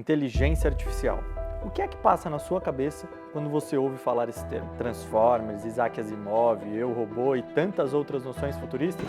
Inteligência artificial. O que é que passa na sua cabeça quando você ouve falar esse termo? Transformers, Isaac Asimov, Eu, Robô e tantas outras noções futuristas?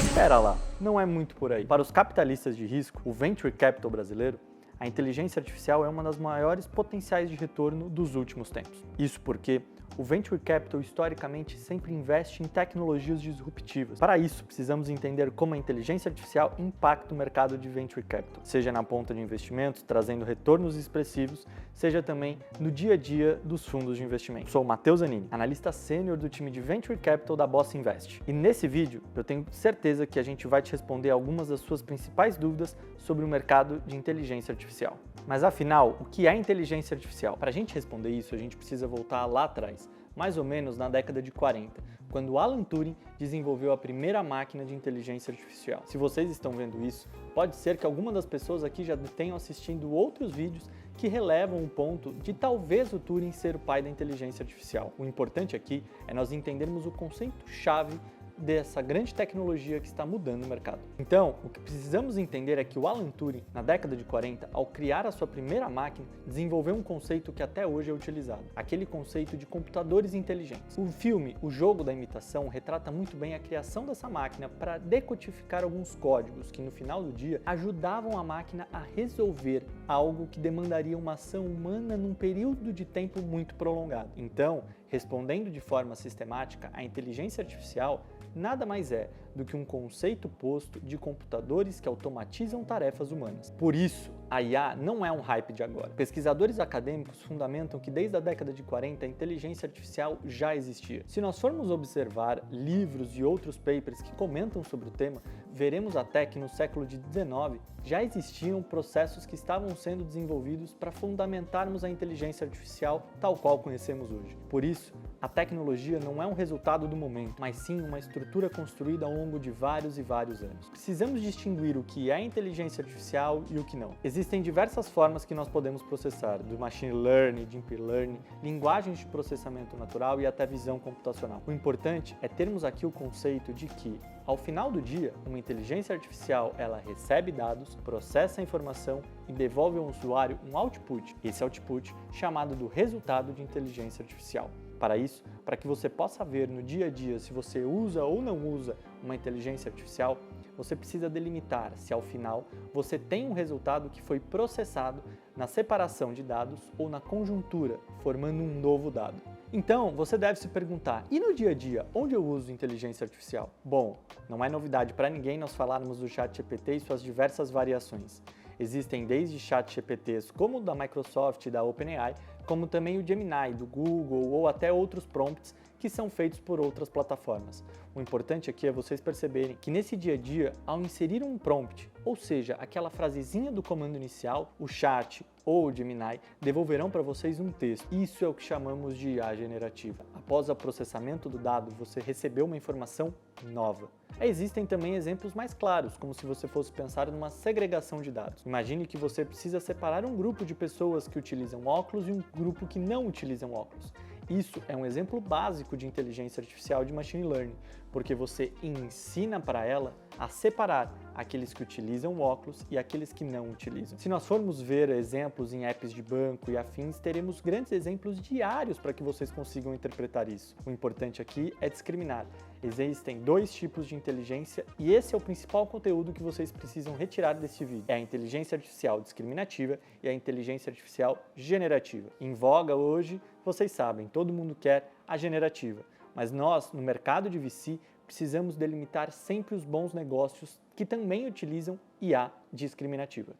Espera lá, não é muito por aí. Para os capitalistas de risco, o Venture Capital brasileiro, a inteligência artificial é uma das maiores potenciais de retorno dos últimos tempos. Isso porque o Venture Capital historicamente sempre investe em tecnologias disruptivas. Para isso, precisamos entender como a inteligência artificial impacta o mercado de Venture Capital, seja na ponta de investimentos, trazendo retornos expressivos, seja também no dia a dia dos fundos de investimento. Sou o Matheus Zanini, analista sênior do time de Venture Capital da Bossa Invest. E nesse vídeo, eu tenho certeza que a gente vai te responder algumas das suas principais dúvidas sobre o mercado de inteligência artificial. Mas afinal, o que é inteligência artificial? Para a gente responder isso, a gente precisa voltar lá atrás, mais ou menos na década de 40, quando Alan Turing desenvolveu a primeira máquina de inteligência artificial. Se vocês estão vendo isso, pode ser que algumas das pessoas aqui já tenham assistido outros vídeos que relevam o ponto de talvez o Turing ser o pai da inteligência artificial. O importante aqui é nós entendermos o conceito-chave dessa grande tecnologia que está mudando o mercado. Então, o que precisamos entender é que o Alan Turing, na década de 40, ao criar a sua primeira máquina, desenvolveu um conceito que até hoje é utilizado, aquele conceito de computadores inteligentes. O filme O Jogo da Imitação retrata muito bem a criação dessa máquina para decodificar alguns códigos que, no final do dia, ajudavam a máquina a resolver algo que demandaria uma ação humana num período de tempo muito prolongado. Então, respondendo de forma sistemática, a inteligência artificial nada mais é do que um conceito posto de computadores que automatizam tarefas humanas. Por isso, a IA não é um hype de agora. Pesquisadores acadêmicos fundamentam que desde a década de 40 a inteligência artificial já existia. Se nós formos observar livros e outros papers que comentam sobre o tema, veremos até que no século XIX já existiam processos que estavam sendo desenvolvidos para fundamentarmos a inteligência artificial tal qual conhecemos hoje. Por isso, a tecnologia não é um resultado do momento, mas sim uma estrutura construída ao longo de vários e vários anos. Precisamos distinguir o que é inteligência artificial e o que não. Existem diversas formas que nós podemos processar, do machine learning, deep learning, linguagens de processamento natural e até visão computacional. O importante é termos aqui o conceito de que, ao final do dia, uma inteligência artificial ela recebe dados, processa a informação e devolve ao usuário um output. Esse output chamado do resultado de inteligência artificial. Para isso, para que você possa ver no dia a dia se você usa ou não usa uma inteligência artificial, você precisa delimitar se ao final você tem um resultado que foi processado na separação de dados ou na conjuntura, formando um novo dado. Então, você deve se perguntar, e no dia a dia, onde eu uso inteligência artificial? Bom, não é novidade para ninguém nós falarmos do ChatGPT e suas diversas variações. Existem desde ChatGPTs como o da Microsoft e da OpenAI, como também o Gemini do Google ou até outros prompts que são feitos por outras plataformas. O importante aqui é vocês perceberem que nesse dia a dia, ao inserir um prompt, ou seja, aquela frasezinha do comando inicial, o chat ou o Gemini devolverão para vocês um texto. Isso é o que chamamos de IA generativa. Após o processamento do dado, você recebeu uma informação nova. Existem também exemplos mais claros, como se você fosse pensar numa segregação de dados. Imagine que você precisa separar um grupo de pessoas que utilizam óculos e um grupo que não utilizam óculos. Isso é um exemplo básico de inteligência artificial de machine learning, porque você ensina para ela a separar aqueles que utilizam óculos e aqueles que não utilizam. Se nós formos ver exemplos em apps de banco e afins, teremos grandes exemplos diários para que vocês consigam interpretar isso. O importante aqui é discriminar. Existem dois tipos de inteligência e esse é o principal conteúdo que vocês precisam retirar desse vídeo. É a inteligência artificial discriminativa e a inteligência artificial generativa. Em voga hoje, vocês sabem, todo mundo quer a generativa. Mas nós, no mercado de VC, precisamos delimitar sempre os bons negócios que também utilizam IA discriminativa.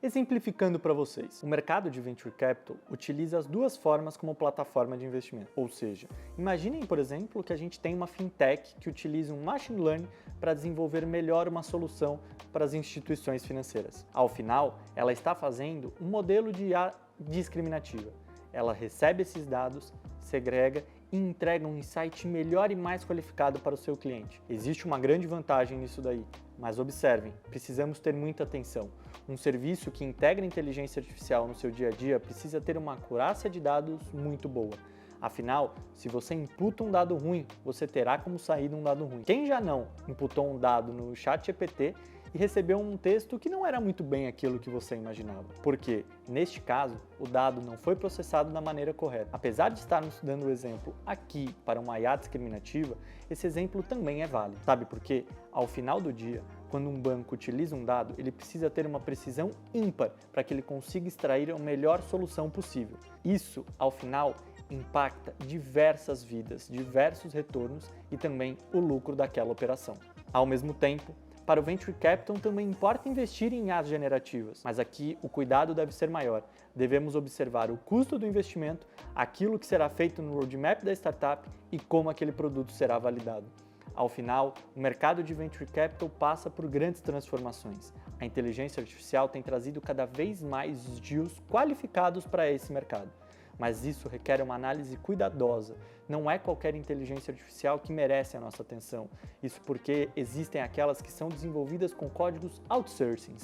Exemplificando para vocês, o mercado de Venture Capital utiliza as duas formas como plataforma de investimento. Ou seja, imaginem, por exemplo, que a gente tem uma fintech que utiliza um machine learning para desenvolver melhor uma solução para as instituições financeiras. Ao final, ela está fazendo um modelo de IA discriminativa. Ela recebe esses dados, segrega e entrega um insight melhor e mais qualificado para o seu cliente. Existe uma grande vantagem nisso daí, mas observem, precisamos ter muita atenção. Um serviço que integra inteligência artificial no seu dia a dia precisa ter uma acurácia de dados muito boa. Afinal, se você imputa um dado ruim, você terá como sair de um dado ruim. Quem já não imputou um dado no ChatGPT e recebeu um texto que não era muito bem aquilo que você imaginava. Porque, neste caso, o dado não foi processado da maneira correta. Apesar de estarmos dando o exemplo aqui para uma IA discriminativa, esse exemplo também é válido. Sabe por quê? Ao final do dia, quando um banco utiliza um dado, ele precisa ter uma precisão ímpar para que ele consiga extrair a melhor solução possível. Isso, ao final, impacta diversas vidas, diversos retornos e também o lucro daquela operação. Ao mesmo tempo, para o Venture Capital também importa investir em IAs generativas, mas aqui o cuidado deve ser maior. Devemos observar o custo do investimento, aquilo que será feito no roadmap da startup e como aquele produto será validado. Ao final, o mercado de Venture Capital passa por grandes transformações. A inteligência artificial tem trazido cada vez mais deals qualificados para esse mercado. Mas isso requer uma análise cuidadosa. Não é qualquer inteligência artificial que merece a nossa atenção. Isso porque existem aquelas que são desenvolvidas com códigos outsourcing,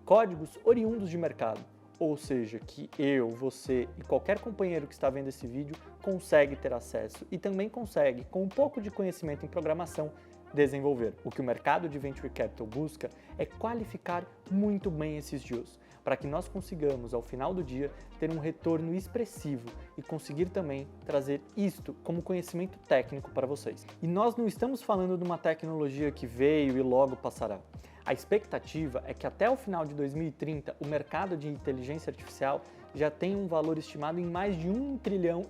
códigos oriundos de mercado. Ou seja, que eu, você e qualquer companheiro que está vendo esse vídeo consegue ter acesso e também consegue, com um pouco de conhecimento em programação, desenvolver. O que o mercado de Venture Capital busca é qualificar muito bem esses deals, para que nós consigamos, ao final do dia, ter um retorno expressivo e conseguir também trazer isto como conhecimento técnico para vocês. E nós não estamos falando de uma tecnologia que veio e logo passará. A expectativa é que até o final de 2030 o mercado de inteligência artificial já tem um valor estimado em mais de R$1,5 trilhão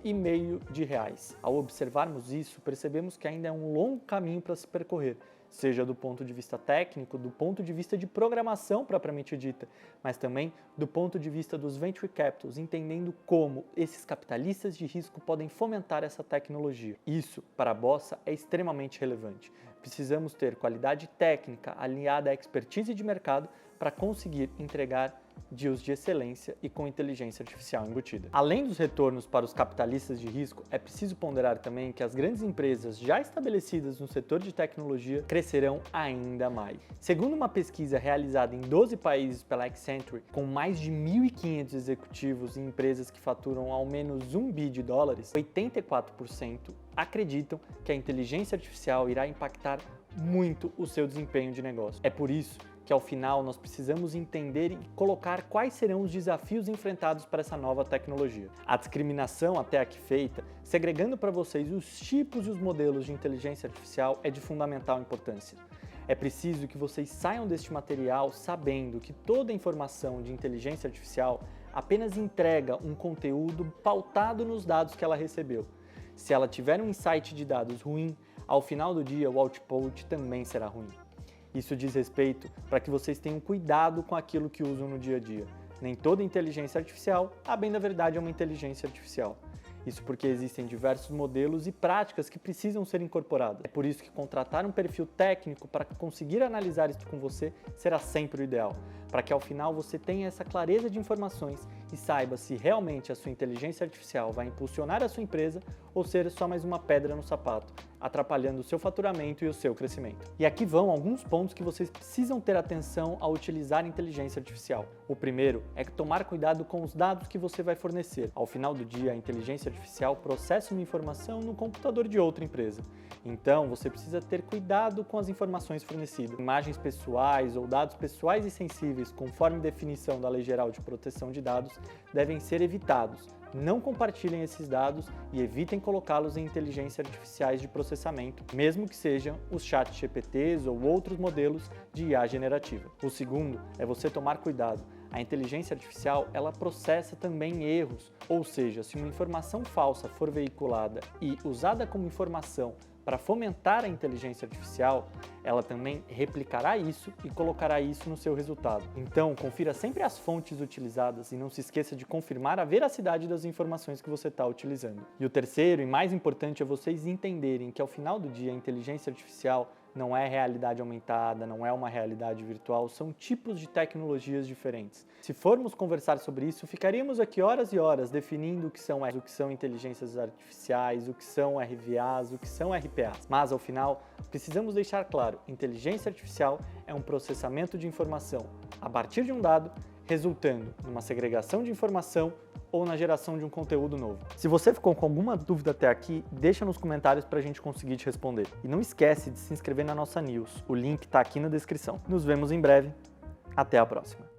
de reais. Ao observarmos isso, percebemos que ainda é um longo caminho para se percorrer, seja do ponto de vista técnico, do ponto de vista de programação propriamente dita, mas também do ponto de vista dos venture capitals, entendendo como esses capitalistas de risco podem fomentar essa tecnologia. Isso, para a Bossa, é extremamente relevante. Precisamos ter qualidade técnica alinhada à expertise de mercado para conseguir entregar deals de excelência e com inteligência artificial embutida. Além dos retornos para os capitalistas de risco, é preciso ponderar também que as grandes empresas já estabelecidas no setor de tecnologia crescerão ainda mais. Segundo uma pesquisa realizada em 12 países pela Accenture, com mais de 1.500 executivos em empresas que faturam ao menos $1 bi, 84% acreditam que a inteligência artificial irá impactar muito o seu desempenho de negócio. É por isso que ao final nós precisamos entender e colocar quais serão os desafios enfrentados para essa nova tecnologia. A discriminação até aqui feita, segregando para vocês os tipos e os modelos de inteligência artificial, é de fundamental importância. É preciso que vocês saiam deste material sabendo que toda informação de inteligência artificial apenas entrega um conteúdo pautado nos dados que ela recebeu. Se ela tiver um insight de dados ruim, ao final do dia o output também será ruim. Isso diz respeito para que vocês tenham cuidado com aquilo que usam no dia a dia. Nem toda inteligência artificial, a bem da verdade, é uma inteligência artificial. Isso porque existem diversos modelos e práticas que precisam ser incorporadas. É por isso que contratar um perfil técnico para conseguir analisar isso com você será sempre o ideal, para que ao final você tenha essa clareza de informações e saiba se realmente a sua inteligência artificial vai impulsionar a sua empresa ou ser só mais uma pedra no sapato, atrapalhando o seu faturamento e o seu crescimento. E aqui vão alguns pontos que vocês precisam ter atenção ao utilizar a inteligência artificial. O primeiro é tomar cuidado com os dados que você vai fornecer. Ao final do dia, a inteligência artificial processa uma informação no computador de outra empresa. Então, você precisa ter cuidado com as informações fornecidas. Imagens pessoais ou dados pessoais e sensíveis, conforme definição da Lei Geral de Proteção de Dados, devem ser evitados. Não compartilhem esses dados e evitem colocá-los em inteligências artificiais de processamento, mesmo que sejam os ChatGPTs ou outros modelos de IA generativa. O segundo é você tomar cuidado. A inteligência artificial, ela processa também erros, ou seja, se uma informação falsa for veiculada e usada como informação para fomentar a inteligência artificial, ela também replicará isso e colocará isso no seu resultado. Então, confira sempre as fontes utilizadas e não se esqueça de confirmar a veracidade das informações que você está utilizando. E o terceiro e mais importante é vocês entenderem que ao final do dia a inteligência artificial não é realidade aumentada, não é uma realidade virtual, são tipos de tecnologias diferentes. Se formos conversar sobre isso, ficaríamos aqui horas e horas definindo o que são inteligências artificiais, o que são RVAs, o que são RPAs. Mas, ao final, precisamos deixar claro, inteligência artificial é um processamento de informação a partir de um dado, resultando numa segregação de informação ou na geração de um conteúdo novo. Se você ficou com alguma dúvida até aqui, deixa nos comentários para a gente conseguir te responder. E não esquece de se inscrever na nossa news, o link está aqui na descrição. Nos vemos em breve, até a próxima.